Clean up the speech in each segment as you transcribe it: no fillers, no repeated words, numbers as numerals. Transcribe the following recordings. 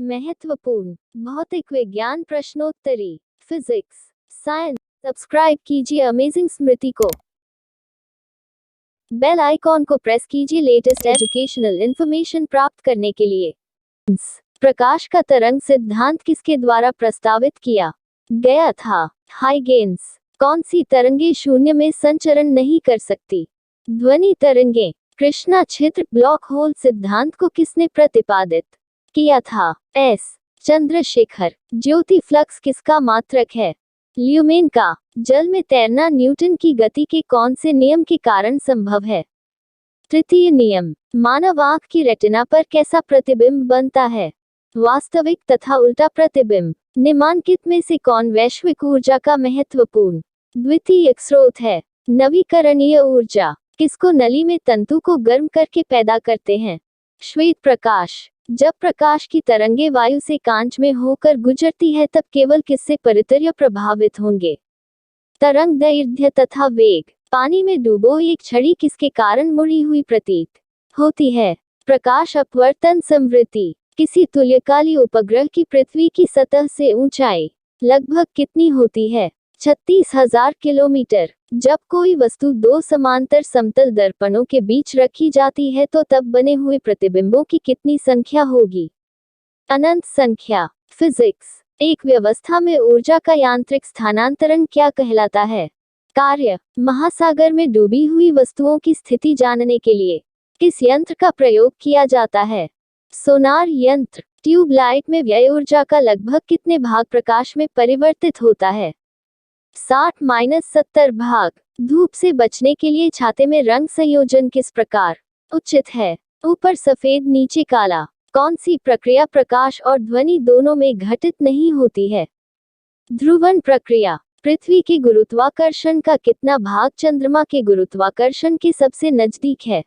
महत्वपूर्ण भौतिक विज्ञान प्रश्नोत्तरी फिजिक्स साइंस। सब्सक्राइब कीजिए अमेजिंग स्मृति को। बेल आइकॉन को प्रेस कीजिए लेटेस्ट एजुकेशनल इंफॉर्मेशन प्राप्त करने के लिए। प्रकाश का तरंग सिद्धांत किसके द्वारा प्रस्तावित किया गया था? हाइगेन्स। कौन सी तरंगे शून्य में संचरण नहीं कर सकती? ध्वनि तरंगे। कृष्णा छिद्र ब्लॉक होल सिद्धांत को किसने प्रतिपादित किया था? एस चंद्रशेखर। ज्योति फ्लक्स किसका मात्रक है? ल्यूमेन का। जल में तैरना न्यूटन की गति के कौन से नियम के कारण संभव है? तृतीय नियम। मानव आंख की रेटिना पर कैसा प्रतिबिंब बनता है? वास्तविक तथा उल्टा प्रतिबिंब। निम्नलिखित में से कौन वैश्विक ऊर्जा का महत्वपूर्ण द्वितीयक स्रोत है? नवीकरणीय ऊर्जा। किसको नली में तंतु को गर्म करके पैदा करते हैं? श्वेत प्रकाश। जब प्रकाश की तरंगे वायु से कांच में होकर गुजरती है तब केवल किससे परितर्य प्रभावित होंगे? तरंग दैर्घ्य तथा वेग। पानी में डूबो एक छड़ी किसके कारण मुड़ी हुई प्रतीत होती है? प्रकाश अपवर्तन समवृत्ति। किसी तुल्यकाली उपग्रह की पृथ्वी की सतह से ऊंचाई लगभग कितनी होती है? 36,000 किलोमीटर। जब कोई वस्तु दो समांतर समतल दर्पणों के बीच रखी जाती है तो तब बने हुए प्रतिबिंबों की कितनी संख्या होगी? अनंत संख्या। फिजिक्स। एक व्यवस्था में ऊर्जा का यांत्रिक स्थानांतरण क्या कहलाता है? कार्य। महासागर में डूबी हुई वस्तुओं की स्थिति जानने के लिए किस यंत्र का प्रयोग किया जाता है? सोनार यंत्र। ट्यूबलाइट में व्यय ऊर्जा का लगभग कितने भाग प्रकाश में परिवर्तित होता है? 60-70 भाग। धूप से बचने के लिए छाते में रंग संयोजन किस प्रकार उचित है? ऊपर सफेद नीचे काला। कौन सी प्रक्रिया प्रकाश और ध्वनि दोनों में घटित नहीं होती है? ध्रुवण प्रक्रिया। पृथ्वी के गुरुत्वाकर्षण का कितना भाग चंद्रमा के गुरुत्वाकर्षण के सबसे नजदीक है?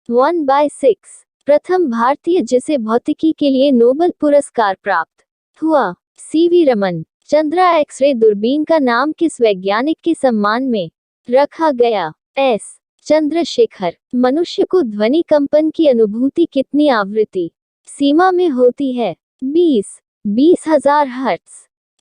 1/6। प्रथम भारतीय जिसे भौतिकी के लिए नोबेल पुरस्कार प्राप्त हुआ? सीवी रमन। चंद्रा एक्सरे दूरबीन का नाम किस वैज्ञानिक के सम्मान में रखा गया? एस चंद्रशेखर। मनुष्य को ध्वनि कंपन की अनुभूति कितनी आवृत्ति सीमा में होती है? 20,000 हर्ट्ज।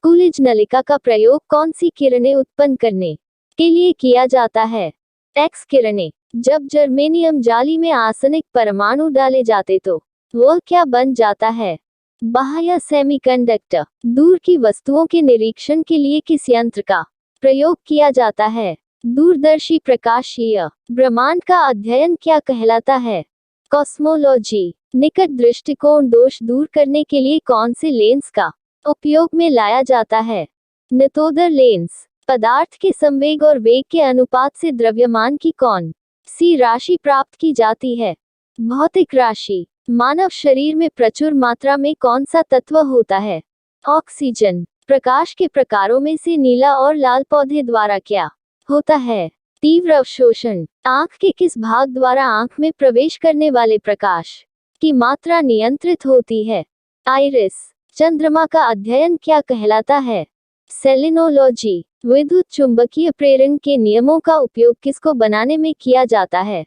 कूलिज नलिका का प्रयोग कौन सी किरणें उत्पन्न करने के लिए किया जाता है? एक्स किरणें। जब जर्मेनियम जाली में आर्सेनिक परमाणु डाले जाते तो वह क्या बन जाता है? बाह्य सेमीकंडक्टर। दूर की वस्तुओं के निरीक्षण के लिए किस यंत्र का प्रयोग किया जाता है? दूरदर्शी प्रकाशीय। ब्रह्मांड का अध्ययन क्या कहलाता है? कॉस्मोलॉजी। निकट दृष्टिकोण दोष दूर करने के लिए कौन से लेंस का उपयोग में लाया जाता है? नितोदर लेंस। पदार्थ के संवेग और वेग के अनुपात से द्रव्यमान की कौन सी राशि प्राप्त की जाती है? भौतिक राशि। मानव शरीर में प्रचुर मात्रा में कौन सा तत्व होता है? ऑक्सीजन। प्रकाश के प्रकारों में से नीला और लाल पौधे द्वारा क्या होता है? तीव्र अवशोषण। आंख के किस भाग द्वारा आंख में प्रवेश करने वाले प्रकाश की मात्रा नियंत्रित होती है? आइरिस। चंद्रमा का अध्ययन क्या कहलाता है? सेलिनोलॉजी। विद्युत चुंबकीय प्रेरण के नियमों का उपयोग किसको बनाने में किया जाता है?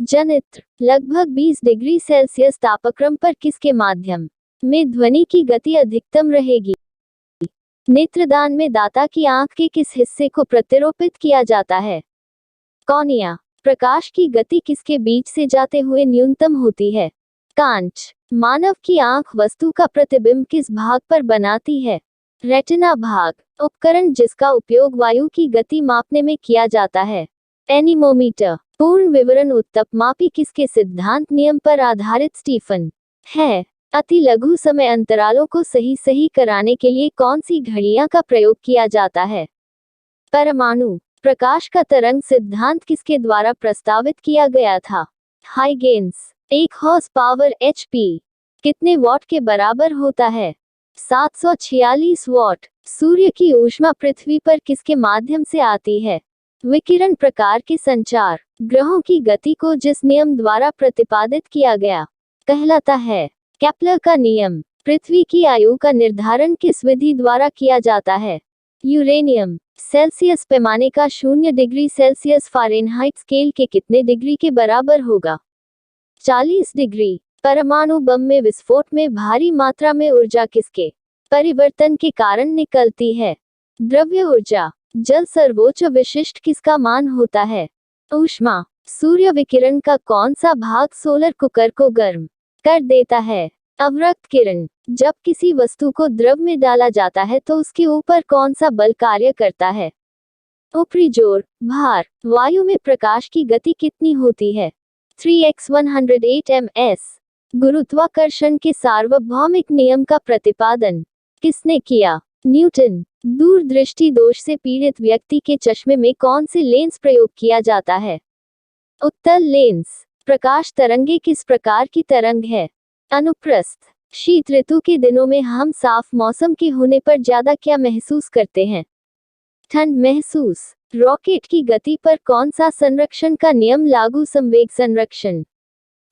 जनित्र। लगभग 20 डिग्री सेल्सियस तापक्रम पर किसके माध्यम में ध्वनि की गति अधिकतम रहेगी? नेत्रदान में दाता की आंख के किस हिस्से को प्रत्यारोपित किया जाता है? कॉर्निया। प्रकाश की गति किसके बीच से जाते हुए न्यूनतम होती है? कांच। मानव की आंख वस्तु का प्रतिबिंब किस भाग पर बनाती है? रेटिना भाग। उपकरण जिसका उपयोग वायु की गति मापने में किया जाता है? एनीमोमीटर। पूर्ण विवरण उत्तपमापी किसके सिद्धांत नियम पर आधारित स्टीफन है? अति लघु समय अंतरालों को सही कराने के लिए कौन सी घड़ियां का प्रयोग किया जाता है? परमाणु। प्रकाश का तरंग सिद्धांत किसके द्वारा प्रस्तावित किया गया था? हाइगेन्स। 1 हॉर्स पावर HP कितने वॉट के बराबर होता है? 746 वॉट। सूर्य की ऊष्मा पृथ्वी पर किसके माध्यम से आती है? विकिरण प्रकार के संचार। ग्रहों की गति को जिस नियम द्वारा प्रतिपादित किया गया कहलाता है? केपलर का नियम। पृथ्वी की आयु का निर्धारण किस विधि द्वारा किया जाता है? यूरेनियम। सेल्सियस पैमाने का 0 डिग्री सेल्सियस फ़ारेनहाइट स्केल के कितने डिग्री के बराबर होगा? 40 डिग्री। परमाणु बम में विस्फोट में भारी मात्रा में ऊर्जा किसके परिवर्तन के कारण निकलती है? द्रव्य ऊर्जा। जल सर्वोच्च विशिष्ट किसका मान होता है? ऊष्मा। सूर्य विकिरण का कौन सा भाग सोलर कुकर को गर्म कर देता है? अवरक्त किरण। जब किसी वस्तु को द्रव में डाला जाता है तो उसके ऊपर कौन सा बल कार्य करता है? ऊपरी जोर, भार। वायु में प्रकाश की गति कितनी होती है? 3x108 ms। गुरुत्वाकर्षण के सार्वभौमिक नियम का प्रतिपादन किसने किया? न्यूटन। दूरदृष्टि दोष से पीड़ित व्यक्ति के चश्मे में कौन से लेंस प्रयोग किया जाता है? उत्तल लेंस। प्रकाश तरंगे किस प्रकार की तरंग है? अनुप्रस्थ। शीत ऋतु के दिनों में हम साफ मौसम के होने पर ज्यादा क्या महसूस करते हैं? ठंड महसूस। रॉकेट की गति पर कौन सा संरक्षण का नियम लागू? संवेग संरक्षण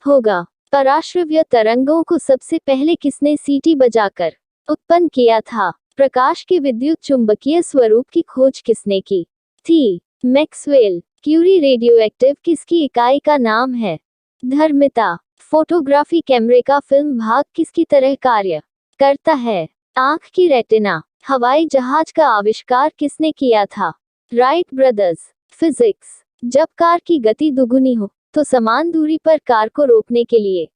होगा। पराश्रव्य तरंगों को सबसे पहले किसने सीटी बजाकर उत्पन्न किया था? प्रकाश के विद्युत चुंबकीय स्वरूप की खोज किसने की थी? मैक्सवेल। क्यूरी रेडियोएक्टिव किसकी इकाई का नाम है? धर्मिता। फोटोग्राफी कैमरे का फिल्म भाग किसकी तरह कार्य करता है? आंख की रेटिना। हवाई जहाज का आविष्कार किसने किया था? Wright brothers. फिजिक्स। जब कार की गति दुगुनी हो तो समान दूरी पर कार को रोकने के लिए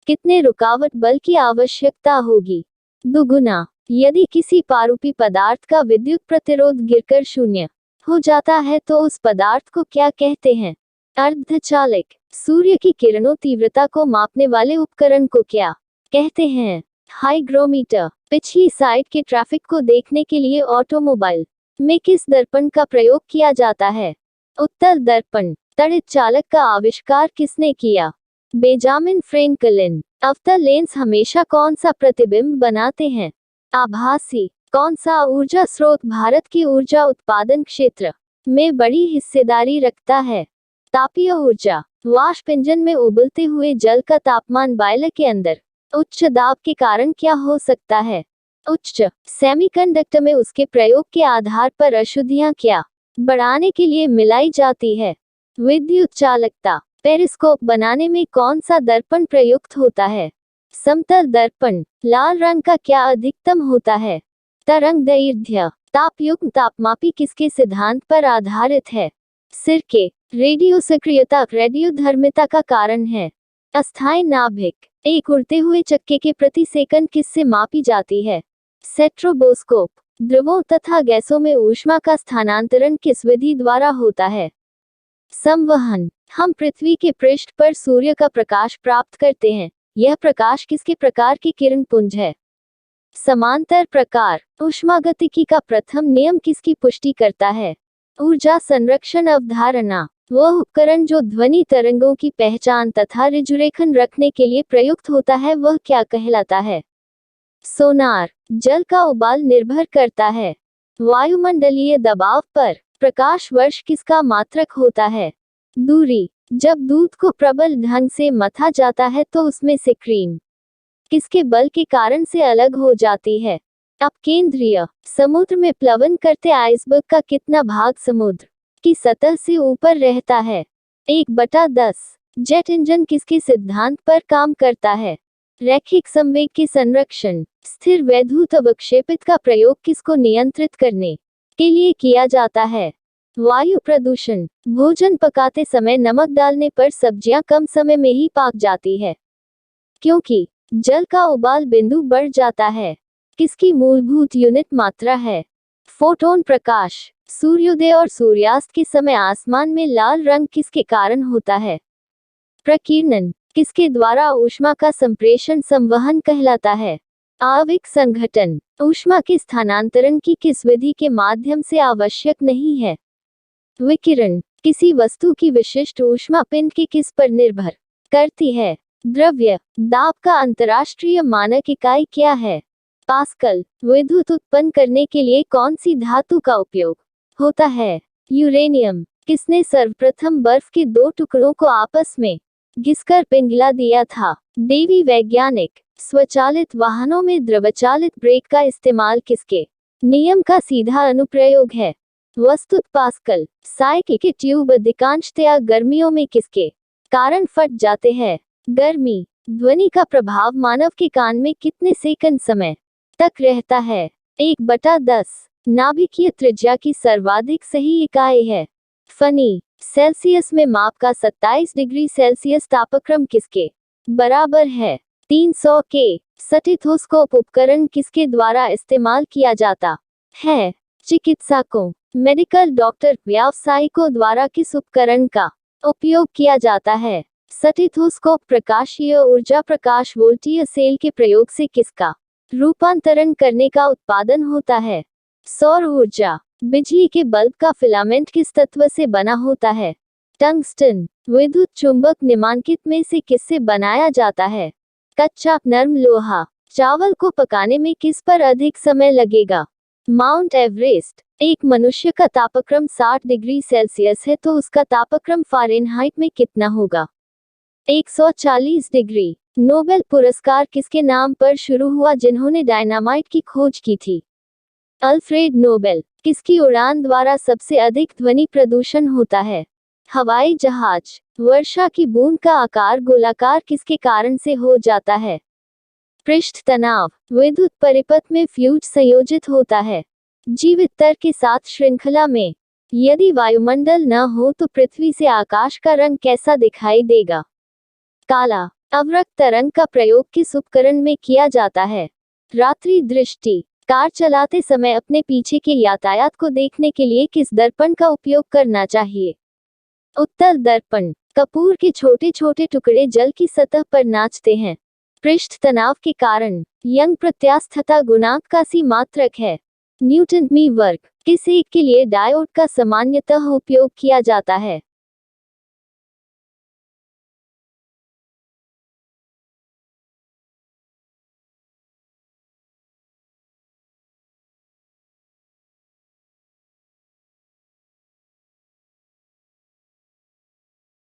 कितने रुकावट बल की आवश्यकता होगी? दुगुना। यदि किसी पारूपी पदार्थ का विद्युत प्रतिरोध गिरकर शून्य हो जाता है तो उस पदार्थ को क्या कहते हैं? अर्धचालक। सूर्य की किरणों तीव्रता को मापने वाले उपकरण को क्या कहते हैं? हाइग्रोमीटर। पिछली साइड के ट्रैफिक को देखने के लिए ऑटोमोबाइल में किस दर्पण का प्रयोग किया जाता है? उत्तल दर्पण। तड़ित चालक का आविष्कार किसने किया? Benjamin Franklin. अवतल लेंस हमेशा कौन सा प्रतिबिंब बनाते हैं? आभासी। कौन सा ऊर्जा स्रोत भारत के ऊर्जा उत्पादन क्षेत्र में बड़ी हिस्सेदारी रखता है? तापीय ऊर्जा। वाष्प इंजन में उबलते हुए जल का तापमान बॉयलर के अंदर उच्च दाब के कारण क्या हो सकता है? उच्च। सेमीकंडक्टर में उसके प्रयोग के आधार पर अशुद्धियां क्या बढ़ाने के लिए मिलाई जाती है? विद्युत चालकता। पेरिस्कोप बनाने में कौन सा दर्पण प्रयुक्त होता है? समतल दर्पण। लाल रंग का क्या अधिकतम होता है? तरंग दैर्ध्य। तापयुक्त तापमापी किसके सिद्धांत पर आधारित है? सिरके। रेडियो सक्रियता रेडियोधर्मिता का कारण है? अस्थायी नाभिक। एक उड़ते हुए चक्के के प्रति सेकंड किससे मापी जाती है? सेट्रोबोस्कोप। द्रवों तथा गैसों में ऊष्मा का स्थानांतरण किस विधि द्वारा होता है? संवहन। हम पृथ्वी के पृष्ठ पर सूर्य का प्रकाश प्राप्त करते हैं। यह प्रकाश किसके प्रकार की किरण पुंज है? समांतर प्रकार। ऊष्मागतिकी का प्रथम नियम किसकी पुष्टि करता है? ऊर्जा संरक्षण अवधारणा। वह उपकरण जो ध्वनि तरंगों की पहचान तथा ऋजुरेखन रखने के लिए प्रयुक्त होता है वह क्या कहलाता है? सोनार। जल का उबाल निर्भर करता है वायुमंडलीय दबाव पर। प्रकाश वर्ष किसका मात्रक होता है? दूरी। जब दूध को प्रबल ढंग से मथा जाता है तो उसमें से क्रीम किसके बल के कारण से अलग हो जाती है? अपकेंद्रीय। समुद्र में प्लवन करते आइसबर्ग का कितना भाग समुद्र की सतह से ऊपर रहता है? 1/10। जेट इंजन किसके सिद्धांत पर काम करता है? रैखिक संवेग के संरक्षण। स्थिर वैद्युत अवक्षेपित का प्रयोग किसको नियंत्रित करने के लिए किया जाता है? वायु प्रदूषण। भोजन पकाते समय नमक डालने पर सब्जियां कम समय में ही पक जाती है क्योंकि जल का उबाल बिंदु बढ़ जाता है। किसकी मूलभूत यूनिट मात्रा है? फोटोन प्रकाश। सूर्योदय और सूर्यास्त के समय आसमान में लाल रंग किसके कारण होता है? प्रकीर्णन। किसके द्वारा ऊष्मा का संप्रेषण संवहन कहलाता है? आणविक संघटन। ऊष्मा के स्थानांतरण की किस विधि के माध्यम से आवश्यक नहीं है? विकिरण। किसी वस्तु की विशिष्ट ऊष्मा पिंड के किस पर निर्भर करती है? द्रव्य। दाब का अंतर्राष्ट्रीय मानक इकाई क्या है? पास्कल। विद्युत उत्पन्न करने के लिए कौन सी धातु का उपयोग होता है? यूरेनियम। किसने सर्वप्रथम बर्फ के दो टुकड़ों को आपस में घिसकर पिघला दिया था? डेवी वैज्ञानिक। स्वचालित वाहनों में द्रवचालित ब्रेक का इस्तेमाल किसके नियम का सीधा अनुप्रयोग है? वस्तुत पास्कल। साइकिल के ट्यूब अधिकांशतया गर्मियों में किसके कारण फट जाते हैं? गर्मी। ध्वनि का प्रभाव मानव के कान में कितने सेकंड समय तक रहता है? 1/10। नाभिकीय त्रिज्या की सर्वाधिक सही इकाई है? फनी। सेल्सियस में माप का 27 डिग्री सेल्सियस तापक्रम किसके बराबर है? 300 के। स्टेथोस्कोप उपकरण किसके द्वारा इस्तेमाल किया जाता है? चिकित्सकों, मेडिकल डॉक्टर, व्यावसायिकों द्वारा किस उपकरण का उपयोग किया जाता है? स्टेथोस्कोप। प्रकाशीय ऊर्जा प्रकाश वोल्टीय सेल के प्रयोग से किसका रूपांतरण करने का उत्पादन होता है? सौर ऊर्जा। बिजली के बल्ब का फिलामेंट किस तत्व से बना होता है? टंगस्टन। विद्युत चुंबक निम्नलिखित में से किससे बनाया जाता है? कच्चा नरम लोहा। चावल को पकाने में किस पर अधिक समय लगेगा? Mount Everest. एक मनुष्य का तापक्रम 60 डिग्री सेल्सियस है तो उसका तापक्रम फ़ारेनहाइट में कितना होगा? 140 डिग्री। नोबेल पुरस्कार किसके नाम पर शुरू हुआ जिन्होंने डायनामाइट की खोज की थी? Alfred Nobel. किसकी उड़ान द्वारा सबसे अधिक ध्वनि प्रदूषण होता है? हवाई जहाज। वर्षा की बूंद का आकार गोलाकार किसके कारण से हो जाता है? पृष्ठ तनाव। विद्युत परिपथ में फ्यूज संयोजित होता है? जीवित तर्क के साथ श्रृंखला में। यदि वायुमंडल न हो तो पृथ्वी से आकाश का रंग कैसा दिखाई देगा? काला। अवरक्त तरंग का प्रयोग किस उपकरण में किया जाता है? रात्रि दृष्टि। कार चलाते समय अपने पीछे के यातायात को देखने के लिए किस दर्पण का उपयोग करना चाहिए? उत्तल दर्पण। कपूर के छोटे छोटे टुकड़े जल की सतह पर नाचते हैं? पृष्ठ तनाव के कारण। यंग प्रत्यास्थता गुणांक का सी मात्रक है? न्यूटन मी वर्ग। किस एक के लिए डायोड का सामान्यतः उपयोग किया जाता है?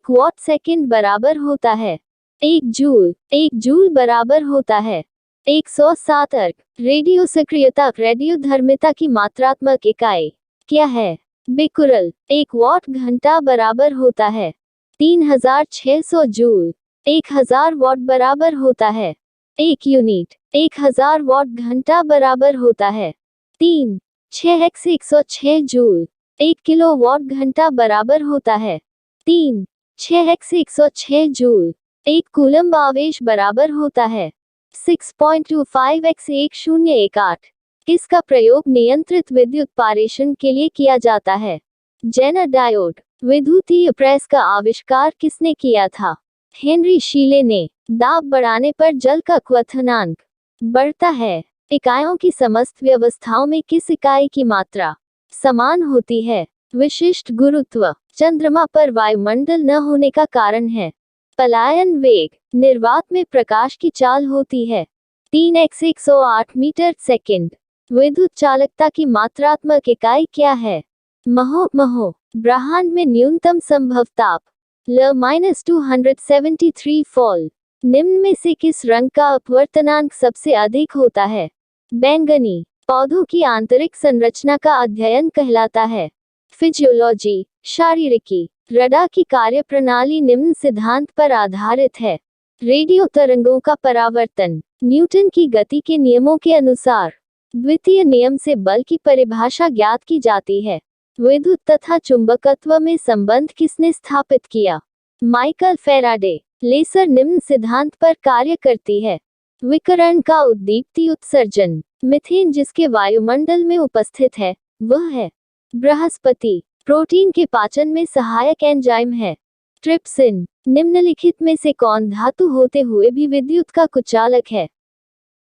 वॉट सेकंड बराबर होता है? 1 जूल। 1 जूल बराबर होता है 107 अर्क। रेडियो सक्रियता रेडियो धर्मिता की मात्रात्मक इकाई क्या है? बेकुरल। 1 वॉट घंटा बराबर होता है 3600 जूल। 1000 वॉट बराबर होता है 1 यूनिट। 1000 वॉट घंटा बराबर होता है 3 6 x 106 जूल। 1 किलो वॉट घंटा बराबर होता है 3 6 x 106 जूल। 1 कूलम्ब आवेश बराबर होता है 6.25 x 1018। किसका प्रयोग नियंत्रित विद्युत पारेषण के लिए किया जाता है? Jenner diode. विद्युतीय प्रेस का आविष्कार किसने किया था? हेनरी शीले ने। दाब बढ़ाने पर जल का क्वथनांक बढ़ता है? इकाइयों की समस्त व्यवस्थाओं में किस इकाई की मात्रा समान होती है? विशिष्ट गुरुत्व। चंद्रमा पर वायुमंडल न होने का कारण है? पलायन वेग। निर्वात में प्रकाश की चाल होती है 3 x 108 मीटर सेकंड। विद्युत चालकता की मात्रात्मक इकाई क्या है? महो। ब्रह्मांड में न्यूनतम संभव ताप L-273 फॉल। निम्न में से किस रंग का अपवर्तनांक सबसे अधिक होता है? बैंगनी। पौधों की आंतरिक संरचना का अध्ययन कहलाता है? फिजियोलॉजी। शारीरिकी। रडार की कार्यप्रणाली निम्न सिद्धांत पर आधारित है? रेडियो तरंगों का परावर्तन। न्यूटन की गति के नियमों के अनुसार द्वितीय नियम से बल की परिभाषा ज्ञात की जाती है? विद्युत तथा चुंबकत्व में संबंध किसने स्थापित किया? Michael Faraday. लेसर निम्न सिद्धांत पर कार्य करती है? विकिरण का उद्दीप्ति उत्सर्जन। मीथेन जिसके वायुमंडल में उपस्थित है वह है बृहस्पति। प्रोटीन के पाचन में सहायक एंजाइम है? ट्रिप्सिन। निम्नलिखित में से कौन धातु होते हुए भी विद्युत का कुचालक है?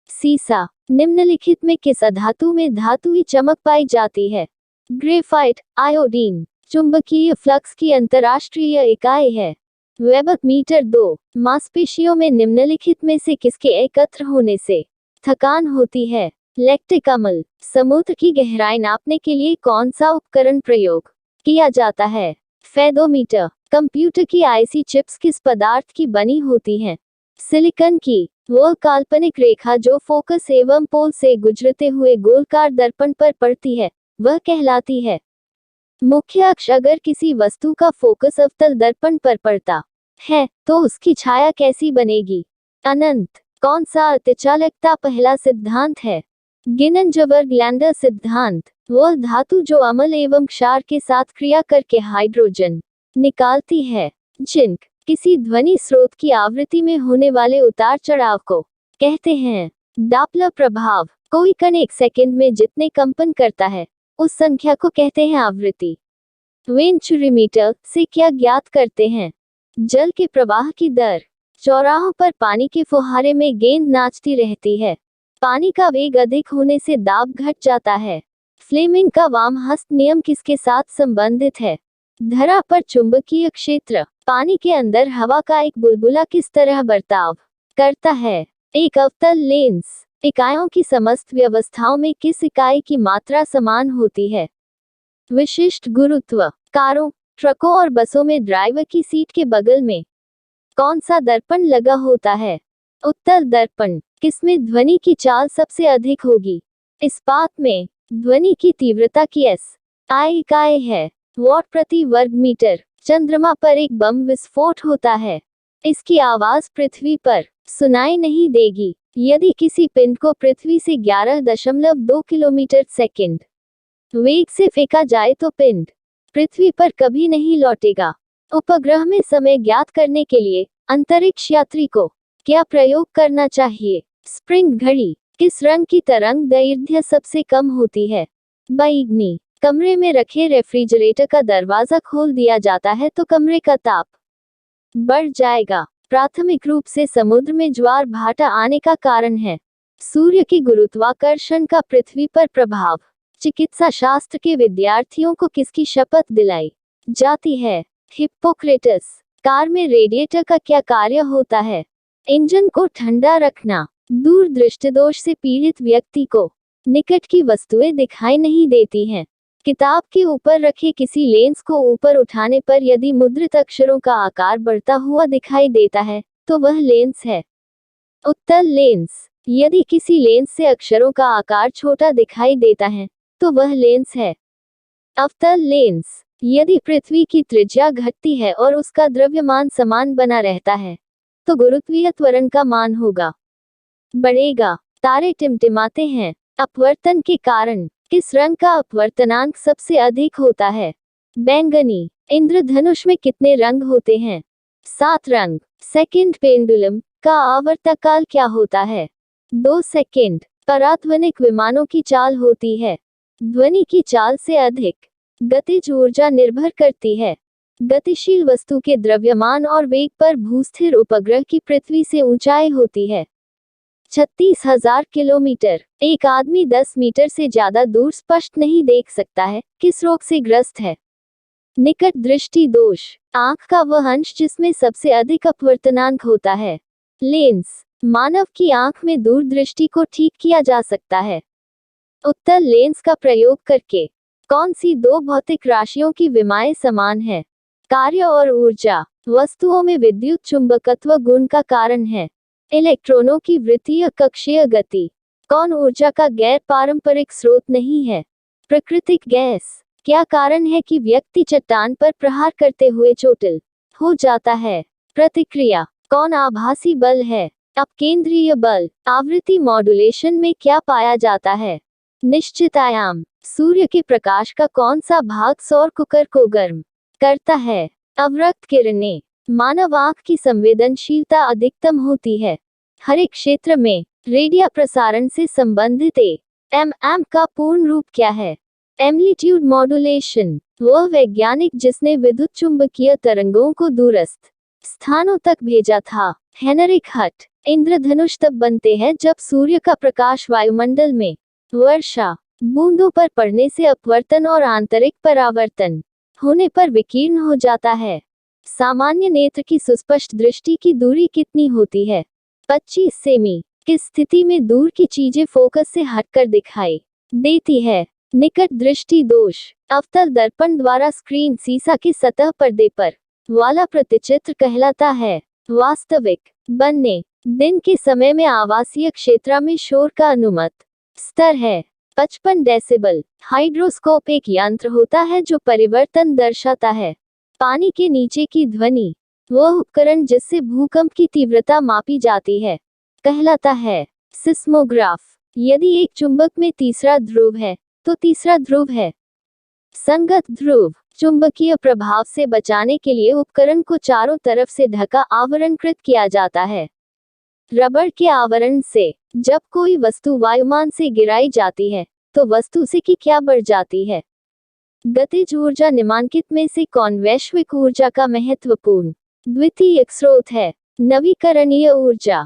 सीसा। निम्नलिखित में किस अधातु में धातुई चमक पाई जाती है? ग्रेफाइट। आयोडीन। चुंबकीय फ्लक्स की अंतर्राष्ट्रीय इकाई है? Weber meter 2। मांसपेशियों में निम्नलिखित में से किसके एकत्र होने से थकान होती है? लैक्टिक अम्ल। समुद्र की गहराई नापने के लिए कौन सा उपकरण प्रयोग किया जाता है? फेदोमीटर। कंप्यूटर की आईसी चिप्स किस पदार्थ की बनी होती हैं? सिलिकॉन की। वह काल्पनिक रेखा जो फोकस एवं पोल से गुजरते हुए गोलकार दर्पण पर पड़ती है वह कहलाती है? मुख्य अक्ष। अगर किसी वस्तु का फोकस अवतल दर्पण पर पड़ता है तो उसकी छाया कैसी बनेगी? अनंत। कौन सा अतिचालकता पहला सिद्धांत है? गिननजबर्ग-लैंडर सिद्धांत। वह धातु जो अम्ल एवं क्षार के साथ क्रिया करके हाइड्रोजन निकालती है। जिंक। किसी ध्वनि स्रोत की आवृत्ति में होने वाले उतार चढ़ाव को कहते हैं डापलर प्रभाव। कोई कण 1 सेकंड में जितने कंपन करता है उस संख्या को कहते हैं आवृत्ति। वेंचुरीमीटर से क्या ज्ञात करते हैं? जल के प्रवाह की दर। चौराहों पर पानी के फुहारे में गेंद नाचती रहती है। पानी का वेग अधिक होने से दाब घट जाता है। फ्लेमिंग का वाम हस्त नियम किसके साथ संबंधित है? धरा पर चुंबकीय क्षेत्र। पानी के अंदर हवा का एक बुलबुला किस तरह बर्ताव करता है? एक अवतल लेंस। इकाइयों की समस्त व्यवस्थाओं में किस इकाई की मात्रा समान होती है? विशिष्ट गुरुत्व। कारों, ट्रकों और बसों में ड्राइवर की सीट के बगल में कौन सा दर्पण लगा होता है? उत्तल दर्पण। किसमें ध्वनि की चाल सबसे अधिक होगी? इस्पात में। ध्वनि की तीव्रता की SI इकाई है वॉट प्रति वर्ग मीटर। चंद्रमा पर एक बम विस्फोट होता है। इसकी आवाज पृथ्वी पर सुनाई नहीं देगी। यदि किसी पिंड को पृथ्वी से 11.2 किलोमीटर सेकंड वेग से फेंका जाए तो पिंड पृथ्वी पर कभी नहीं लौटेगा। उपग्रह में समय ज्ञात करने के लिए अंतरिक्ष यात्री को क्या प्रयोग करना चाहिए? स्प्रिंग घड़ी। किस रंग की तरंग दैर्घ्य सबसे कम होती है? बैंगनी। कमरे में रखे रेफ्रिजरेटर का दरवाजा खोल दिया जाता है तो कमरे का ताप बढ़ जाएगा। प्राथमिक रूप से समुद्र में ज्वार भाटा आने का कारण है सूर्य की गुरुत्वाकर्षण का पृथ्वी पर प्रभाव। चिकित्सा शास्त्र के विद्यार्थियों को किसकी शपथ दिलाई जाती है? हिप्पोक्रेटस। कार में रेडिएटर का क्या कार्य होता है? इंजन को ठंडा रखना। दूर दृष्टिदोष से पीड़ित व्यक्ति को निकट की वस्तुएं दिखाई नहीं देती हैं। किताब के ऊपर रखे किसी लेंस को ऊपर उठाने पर यदि मुद्रित अक्षरों का आकार बढ़ता हुआ दिखाई देता है तो वह लेंस है। उत्तल लेंस। यदि किसी लेंस से अक्षरों का आकार छोटा दिखाई देता है तो वह लेंस है। अवतल लेंस। यदि पृथ्वी की त्रिज्या घटती है और उसका द्रव्यमान समान बना रहता है तो गुरुत्वीय त्वरण का मान होगा बढ़ेगा। तारे टिमटिमाते हैं अपवर्तन के कारण। किस रंग का अपवर्तनांक सबसे अधिक होता है? बैंगनी। इंद्रधनुष में कितने रंग होते हैं? 7 रंग। सेकंड पेंडुलम का आवर्तकाल क्या होता है? 2 सेकंड। पराध्वनिक विमानों की चाल होती है ध्वनि की चाल से अधिक। गतिज ऊर्जा निर्भर करती है गतिशील वस्तु के द्रव्यमान और वेग पर। भूस्थिर उपग्रह की पृथ्वी से ऊंचाई होती है 36,000 किलोमीटर। एक आदमी 10 मीटर से ज्यादा दूर स्पष्ट नहीं देख सकता है। किस रोग से ग्रस्त है? निकट दृष्टि दोष। आंख का वह अंश जिसमें सबसे अधिक अपवर्तनांक होता है? लेंस। मानव की आंख में दूरदृष्टि को ठीक किया जा सकता है उत्तल लेंस का प्रयोग करके। कौन सी 2 भौतिक राशियों की विमाएं समान है? कार्य और ऊर्जा। वस्तुओं में विद्युत चुंबकत्व गुण का कारण है। इलेक्ट्रॉनों की वृत्तीय कक्षीय गति। कौन ऊर्जा का गैर पारंपरिक स्रोत नहीं है? प्राकृतिक गैस। क्या कारण है कि व्यक्ति चट्टान पर प्रहार करते हुए चोटिल हो जाता है? प्रतिक्रिया। कौन आभासी बल है? अपकेंद्रीय बल। आवृत्ति मॉड्यूलेशन में क्या पाया जाता है? निश्चित आयाम। सूर्य के प्रकाश का कौन सा भाग सौर कुकर को गर्म करता है? अवरक्त किरणें। मानव आंख की संवेदनशीलता अधिकतम होती है हर एक क्षेत्र में। रेडियो प्रसारण से संबंधित AMM का पूर्ण रूप क्या है? Amplitude modulation. वह वैज्ञानिक जिसने विद्युत चुंबकीय तरंगों को दूरस्थ स्थानों तक भेजा था। हेनरिक हट। इंद्रधनुष तब बनते हैं जब सूर्य का प्रकाश वायुमंडल में वर्षा बूंदों पर पड़ने से अपवर्तन और आंतरिक परावर्तन होने पर विकीर्ण हो जाता है। सामान्य नेत्र की सुस्पष्ट दृष्टि की दूरी कितनी होती है? 25 सेमी। किस स्थिति में दूर की चीजें फोकस से हटकर दिखाई देती है? निकट दृष्टि दोष। अवतल दर्पण द्वारा स्क्रीन सीसा की सतह पर्दे पर वाला प्रतिचित्र कहलाता है। वास्तविक बनने। दिन के समय में आवासीय क्षेत्र में शोर का अनुमत स्तर है 55 डेसिबल। हाइड्रोस्कोप एक यंत्र होता है जो परिवर्तन दर्शाता है पानी के नीचे की ध्वनि। वह उपकरण जिससे भूकंप की तीव्रता मापी जाती है। कहलाता है। सिस्मोग्राफ, यदि एक चुंबक में तीसरा ध्रुव है तो तीसरा ध्रुव है। संगत ध्रुव, चुंबकीय प्रभाव से बचाने के लिए उपकरण को चारों तरफ से ढका आवरणकृत किया जाता है रबर के आवरण से। जब कोई वस्तु वायुमान से गिराई जाती है तो वस्तु से की क्या बढ़ जाती है। गतिज ऊर्जा निम्नलिखित में से कौन वैश्विक ऊर्जा का महत्वपूर्ण द्वितीयक स्रोत है। नवीकरणीय ऊर्जा,